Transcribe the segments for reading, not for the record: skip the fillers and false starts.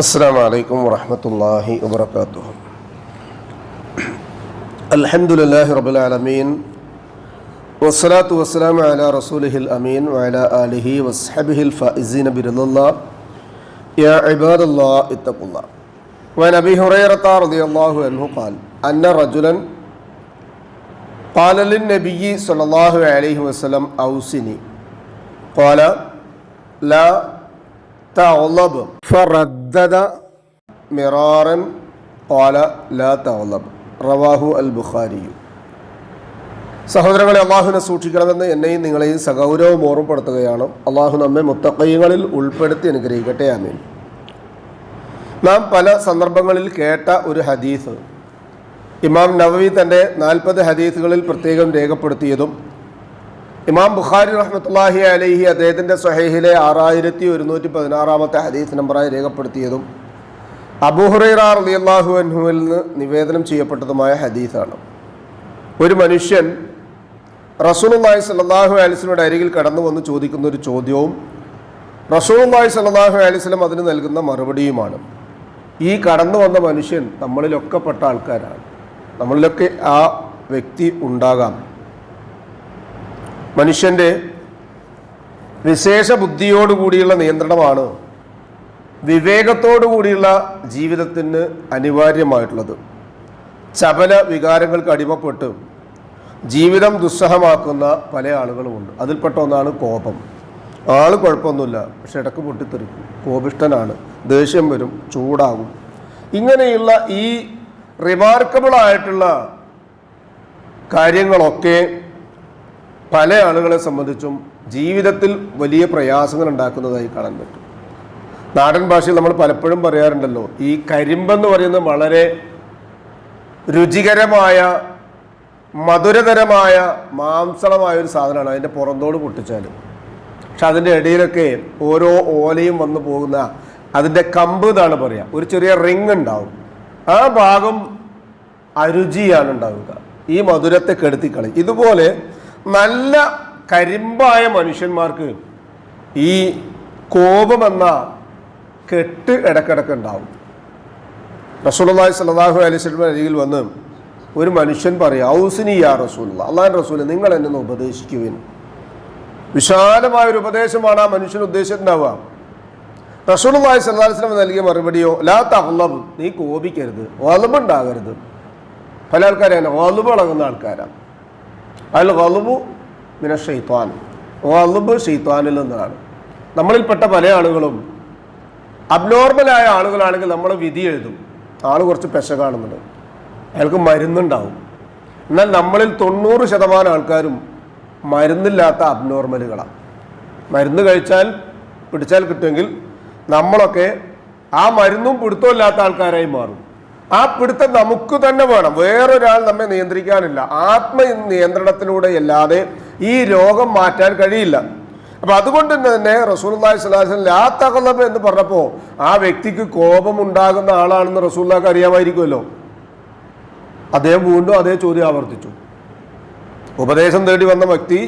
അസ്സലാമു അലൈക്കും വറഹ്മത്തുള്ളാഹി വബറകാതുഹു. അൽഹംദുലില്ലാഹി റബ്ബിൽ ആലമീൻ വസ്സലാത്തു വസ്സലാമു അലാ റസൂലിഹിൽ അമീൻ വഅലാ ആലിഹി വസ്ഹബിഹിൽ ഫായിസീന ബിറളില്ലാഹ്. യാ ഇബാദല്ലാഹ് ഇത്തഖുല്ലാഹ്. വഅൻ അബീ ഹുറൈറത റളിയല്ലാഹു അൻഹു ഖാല അന്ന റജുലൻ ഖാല ലിന്നബിയ്യി സ്വല്ലല്ലാഹു അലൈഹി വസല്ലം ഔസിനി ഖാല ലാ തഗ്ളബ് ഫറദ്ദദ മിറാറൻ ഖാല ലാ തഗ്ളബ് റവാഹു അൽ ബുഖാരി. സഹോദരങ്ങളെ, അള്ളാഹുവിനെ സൂക്ഷിക്കണമെന്ന് എന്നെയും നിങ്ങളെയും സഗൗരവം ഓർമ്മപ്പെടുത്തുകയാണ്. അള്ളാഹു നമ്മെ മുത്തഖീങ്ങളിൽ ഉൾപ്പെടുത്തി അനുഗ്രഹിക്കട്ടെ. ആമീൻ. നാം പല സന്ദർഭങ്ങളിൽ കേട്ട ഒരു ഹദീസ് ഇമാം നവവി തൻ്റെ 40 ഹദീസുകളിൽ പ്രത്യേകം രേഖപ്പെടുത്തിയതും ഇമാം ബുഖാരി റഹ്മത്തുള്ളാഹി അലൈഹി അദ്ദേഹത്തിൻ്റെ സ്വഹീഹിലെ 6116 ഹദീസ് നമ്പറായി രേഖപ്പെടുത്തിയതും അബൂ ഹുറൈറ റളിയല്ലാഹു അൻഹുവിൽ നിന്ന് നിവേദനം ചെയ്യപ്പെട്ടതുമായ ഹദീസാണ്. ഒരു മനുഷ്യൻ റസൂലുള്ളാഹി സ്വല്ലല്ലാഹു അലൈഹി വസല്ലമയുടെ അരികിൽ കടന്നു വന്ന് ചോദിക്കുന്ന ഒരു ചോദ്യവും റസൂലുള്ളാഹി സ്വല്ലല്ലാഹു അലൈഹി വസല്ലം അതിന് നൽകുന്ന മറുപടിയുമാണ്. ഈ കടന്നു വന്ന മനുഷ്യൻ നമ്മളിലൊക്കെ പെട്ട ആൾക്കാരാണ്. നമ്മളിലൊക്കെ ആ വ്യക്തി ഉണ്ടാകാം. മനുഷ്യൻ്റെ വിശേഷ ബുദ്ധിയോടുകൂടിയുള്ള നിയന്ത്രണമാണ് വിവേകത്തോടു കൂടിയുള്ള ജീവിതത്തിന് അനിവാര്യമായിട്ടുള്ളത്. ചപല വികാരങ്ങൾക്ക് അടിമപ്പെട്ട് ജീവിതം ദുസ്സഹമാക്കുന്ന പല ആളുകളുമുണ്ട്. അതിൽപ്പെട്ട ഒന്നാണ് കോപം. ആൾ കുഴപ്പമൊന്നുമില്ല, പക്ഷെ ഇടക്ക് പൊട്ടിത്തെറിക്കും, കോപിഷ്ടനാണ്, ദേഷ്യം വരും, ചൂടാകും. ഇങ്ങനെയുള്ള ഈ റിമാർക്കബിളായിട്ടുള്ള കാര്യങ്ങളൊക്കെ പല ആളുകളെ സംബന്ധിച്ചും ജീവിതത്തിൽ വലിയ പ്രയാസങ്ങൾ ഉണ്ടാക്കുന്നതായി കാണാൻ പറ്റും. നാടൻ ഭാഷയിൽ നമ്മൾ പലപ്പോഴും പറയാറുണ്ടല്ലോ, ഈ കരിമ്പെന്ന് പറയുന്നത് വളരെ രുചികരമായ മധുരതരമായ മാംസളമായ ഒരു സാധനമാണ്. അതിൻ്റെ പുറന്തോട് പൊട്ടിച്ചാൽ, പക്ഷെ അതിൻ്റെ ഇടയിലൊക്കെ ഓരോ ഓലയും വന്നു പോകുന്ന അതിൻ്റെ കമ്പ് എന്നാണ് പറയുക. ഒരു ചെറിയ റിങ് ഉണ്ടാവും. ആ ഭാഗം അരുചിയാണ് ഉണ്ടാവുക. ഈ മധുരത്തെ കെടുത്തിക്കളി. ഇതുപോലെ നല്ല കരിമ്പായ മനുഷ്യന്മാർക്ക് ഈ കോപമെന്ന കെട്ട് ഇടക്കിടക്ക് ഉണ്ടാവും. റസൂലുള്ളാഹി സ്വല്ലല്ലാഹു അലൈഹി വസല്ലം അരികിൽ വന്ന് ഒരു മനുഷ്യൻ പറയാം, ഔസിനി യാ റസൂലുള്ളാഹ്, അല്ലാഹുവിൻ്റെ റസൂലെ നിങ്ങൾ എന്നെ ഒന്ന് ഉപദേശിക്കുവിൻ. വിശാലമായൊരു ഉപദേശമാണ് ആ മനുഷ്യൻ ഉദ്ദേശിച്ചിട്ടുണ്ടാവുക. റസൂലുള്ളാഹി സ്വല്ലല്ലാഹു അലൈഹി വസല്ലം നൽകിയ മറുപടിയോ ലാ തഗ്ളബ്, നീ കോപിക്കരുത്, ഗളബ് ഉണ്ടാകരുത്. പല ആൾക്കാരാണ് ഗളബ് ഇളകുന്ന ആൾക്കാരാണ്. അൽ ഗളബു മിന ശൈത്വാൻ, ഗളബ് ശൈത്വാനിൽ നിന്നാണ്. നമ്മളിൽപ്പെട്ട പല ആളുകളും അബ്നോർമലായ ആളുകളാണെങ്കിൽ നമ്മൾ വിധി എഴുതും. ആൾ കുറച്ച് പെശ കാണുന്നുണ്ട്, അയാൾക്ക് മരുന്നുണ്ടാവും. എന്നാൽ നമ്മളിൽ 90% ആൾക്കാരും മരുന്നില്ലാത്ത അബ്നോർമലുകളാണ്. മരുന്ന് കഴിച്ചാൽ പിടിച്ചാൽ കിട്ടുമെങ്കിൽ നമ്മളൊക്കെ ആ മരുന്നും പിടുത്തമില്ലാത്ത ആൾക്കാരായി മാറും. ആ പിടുത്തം നമുക്ക് തന്നെ വേണം, വേറൊരാൾ നമ്മെ നിയന്ത്രിക്കാനില്ല. ആത്മനിയന്ത്രണത്തിലൂടെ അല്ലാതെ ഈ രോഗം മാറ്റാൻ കഴിയില്ല. അപ്പം അതുകൊണ്ട് തന്നെ റസൂലുള്ളാഹി സ്വല്ലല്ലാഹു അലൈഹി വസല്ലം ലാ തഗ്ളബ് എന്ന് പറഞ്ഞപ്പോൾ ആ വ്യക്തിക്ക് കോപമുണ്ടാകുന്ന ആളാണെന്ന് റസൂലുള്ളാഹിക്ക് അറിയാമായിരിക്കുമല്ലോ. അദ്ദേഹം വീണ്ടും അതേ ചോദ്യം ആവർത്തിച്ചു. ഉപദേശം തേടി വന്ന വ്യക്തി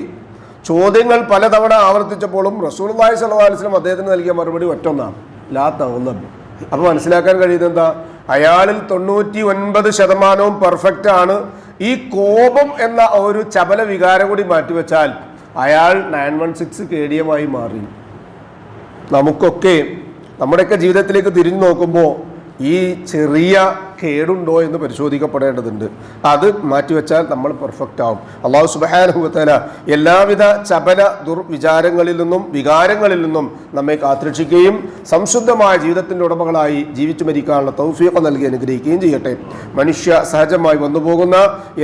ചോദ്യങ്ങൾ പലതവണ ആവർത്തിച്ചപ്പോഴും റസൂലുള്ളാഹി സ്വല്ലല്ലാഹു അലൈഹി വസല്ലം അദ്ദേഹത്തിന് നൽകിയ മറുപടി ഒറ്റൊന്നാണ്, ലാ തഗ്ളബ്. അപ്പോൾ മനസ്സിലാക്കാൻ കഴിയുന്നത് എന്താ? അയാളിൽ 99% പെർഫെക്റ്റ് ആണ്. ഈ കോപം എന്ന ഒരു ചപല വികാരം കൂടി മാറ്റിവെച്ചാൽ അയാൾ 916 കേടിയമായി മാറി. നമുക്കൊക്കെ നമ്മുടെയൊക്കെ ജീവിതത്തിലേക്ക് തിരിഞ്ഞു നോക്കുമ്പോൾ ഈ ചെറിയ കേടുണ്ടോ എന്ന് പരിശോധിക്കപ്പെടേണ്ടതുണ്ട്. അത് മാറ്റിവെച്ചാൽ നമ്മൾ പെർഫെക്റ്റ് ആവും. അല്ലാഹു സുബ്ഹാനഹു വ തആല എല്ലാവിധ ചപല ദുർവിചാരങ്ങളിൽ നിന്നും വികാരങ്ങളിൽ നിന്നും നമ്മെ കാത്തുരക്ഷിക്കുകയും സംശുദ്ധമായ ജീവിതത്തിൻ്റെ ഉടമകളായി ജീവിച്ചു മരിക്കാനുള്ള തൗഫീഖ് നൽകി അനുഗ്രഹിക്കുകയും ചെയ്യട്ടെ. മനുഷ്യ സഹജമായി വന്നുപോകുന്ന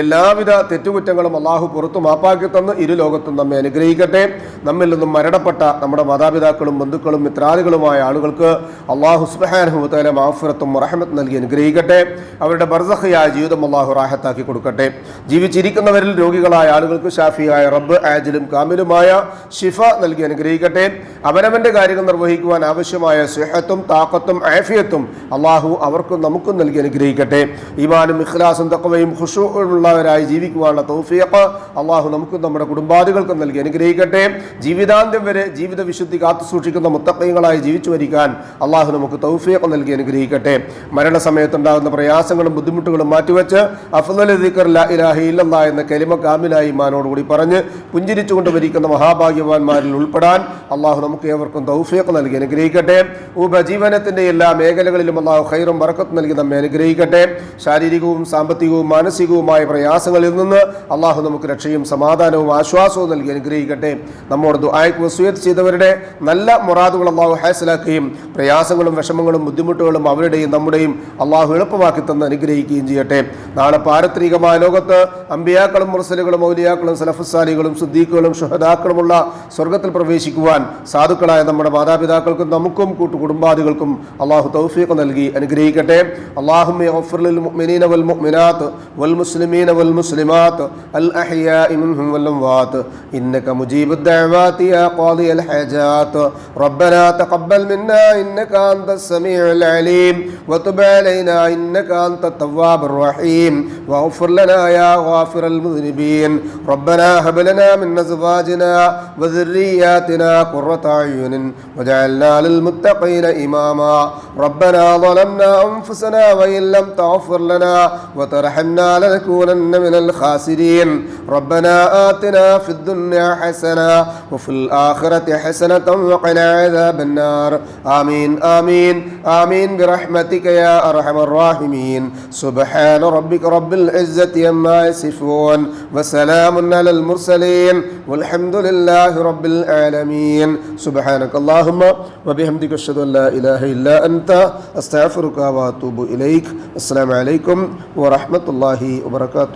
എല്ലാവിധ തെറ്റുകുറ്റങ്ങളും അള്ളാഹു പുറത്തു മാപ്പാക്കി തന്ന് ഇരു ലോകത്തും നമ്മെ അനുഗ്രഹിക്കട്ടെ. നമ്മിൽ നിന്നും മരണപ്പെട്ട നമ്മുടെ മാതാപിതാക്കളും ബന്ധുക്കളും മിത്രാദികളുമായ ആളുകൾക്ക് അള്ളാഹു സുബ്ഹാനഹു വ തആല മഗ്ഫിറത്തും റഹ്മത്തും നൽകി അനുഗ്രഹിക്കട്ടെ. അവരുടെ ബർസഖിയായ ജീവിതം അല്ലാഹു റാഹത്താക്കി കൊടുക്കട്ടെ. ജീവിച്ചിരിക്കുന്നവരിൽ രോഗികളായ ആളുകൾക്ക് ഷാഫിയായ റബ്ബ് ആജിലും കാമിലുമായ ഷിഫ നൽകി അനുഗ്രഹിക്കട്ടെ. അവനവന്റെ കാര്യങ്ങൾ നിർവഹിക്കുവാൻ ആവശ്യമായ സിഹത്തും താഖത്തും ആഫിയത്തും അല്ലാഹു അവർക്കും നമുക്കും നൽകി അനുഗ്രഹിക്കട്ടെ. ഈമാനും ഇഖ്ലാസും തഖ്വയും ഖുശൂഉം ഉള്ളവരായി ജീവിക്കുവാനുള്ള തൗഫീഖ് അല്ലാഹു നമുക്കും നമ്മുടെ കുടുംബാദികൾക്കും നൽകി അനുഗ്രഹിക്കട്ടെ. ജീവിതാന്ത്യം വരെ ജീവിത വിശുദ്ധി കാത്തു സൂക്ഷിക്കുന്ന മുത്തഖീങ്ങളായി ജീവിച്ചു വരിക്കാൻ അല്ലാഹു നമുക്ക് തൗഫീഖ് നൽകി അനുഗ്രഹിക്കട്ടെ. മരണസമയത്തുണ്ടാകുന്ന പ്രയാസങ്ങളും ബുദ്ധിമുട്ടുകളും മാറ്റിവെച്ച് അഫ്ളൽ ദിക്ർ ലാ ഇലാഹ ഇല്ലല്ലാഹ് എന്ന കലിമ കാമിലായി ഈമാനോടുകൂടി പറഞ്ഞ് പുഞ്ചിരിച്ചുകൊണ്ട് ഭരിക്കുന്ന മഹാഭാഗ്യവാന്മാരിൽ ഉൾപ്പെടാൻ അല്ലാഹു നമുക്ക് ഏവർക്കും തൗഫീഖ് നൽകി അനുഗ്രഹിക്കട്ടെ. ഉപജീവനത്തിന്റെ എല്ലാ മേഖലകളിലും അല്ലാഹു ഖൈറും ബറക്കത്തും നൽകി നമ്മെ അനുഗ്രഹിക്കട്ടെ. ശാരീരികവും സാമ്പത്തികവും മാനസികവുമായ പ്രയാസങ്ങളിൽ നിന്ന് അല്ലാഹു നമുക്ക് രക്ഷയും സമാധാനവും ആശ്വാസവും നൽകി അനുഗ്രഹിക്കട്ടെ. നമ്മോട് ദുആയ്ക്ക് വസിയത്ത് ചെയ്തവരുടെ നല്ല മുറാദുകൾ അല്ലാഹു ഹാസിലാക്കുകയും പ്രയാസങ്ങളും വിഷമങ്ങളും ബുദ്ധിമുട്ടുകളും അവരുടെയും നമ്മുടെയും അല്ലാഹു എളുപ്പമാക്കി തന്ന് അനുഗ്രഹിക്കുകയും ചെയ്യട്ടെ. നാളെ പാരത്രികമായ ലോകത്ത് അമ്പിയാക്കളും മുർസലുകളും ഔലിയാക്കളും സലഫുസാലികളും സുദ്ദീഖുകളും ശുഹദാക്കളുമുള്ള സ്വർഗത്തിൽ പ്രവേശിക്കുവാൻ സാധുക്കളായ നമ്മുടെ മാതാപിതാക്കൾക്കും നമുക്കും കൂട്ടുകുടുംബാദികൾക്കും അല്ലാഹു തൗഫീഖ് നൽകി അനുഗ്രഹിക്കട്ടെ. അല്ലാഹുമ്മ ഗ്ഫിർ ലിൽ മുഅ്മിനീന വൽ മുഅ്മിനാത്ത് വൽ മുസ്ലിമീന വൽ മുസ്ലിമാത്ത് അൽ അഹ്യാഇ മിൻഹും വൽ അംവാത്ത് ഇന്നക മുജീബുദ് ദഅവാതി യാ ഖാദിയൽ ഹജാത്ത് റബ്ബനാ തഖബ്ബൽ മിന്നാ ഇന്നക അൻതസ് സമീഉൽ അലീം വതുബ് അലൈനാ ഇന്നക അൻതത് തവ്വാബുർ റഹീം വഗ്ഫിർ ലനാ യാ ഗാഫിറൽ മുദ്നിബീൻ റബ്ബനാ ഹബ് ലനാ മിൻ അസ്വാജിനാ വദുർരിയ്യാതിനാ ഖുർറത അയ്യുനിൻ വജഅൽനാ ലിൽ മുത്തഖീന ഇമാമാ റബ്ബനാ ളലംനാ അൻഫുസനാ വഇൻ ലം തഗ്ഫിർ ലനാ വതർഹംനാ ലനകൂനന്ന മിനൽ ഖാസിരീൻ റബ്ബനാ ആതിനാ ഫിദ് ദുനിയാ ഹസന വഫിൽ ആഖിറതി ഹസനതൻ വഖിനാ അദാബൻ നാർ ആമീൻ ആമീൻ ആമീൻ ബിറഹ്മതിക യാ അർഹമർ റഹീമീൻ സുബ്ഹാന റബ്ബിക റബ്ബിൽ ഇസ്സതി അമ്മാ യസിഫൂൻ വസലാമുൻ അലൽ മുർസലീൻ വൽഹംദുലില്ലാഹി റബ്ബിൽ ആലമീൻ സുബ്ഹാനകല്ലാഹുമ്മ വബിഹംദിക അഷ്ഹദു അൻ ലാ ഇലാഹ ഇല്ലാ അൻത അസ്തഗ്ഫിറുക വഅതൂബു ഇലൈക്. അസ്സലാമു അലൈക്കും വറഹ്മത്തുള്ളാഹി വബറകാതുഹു.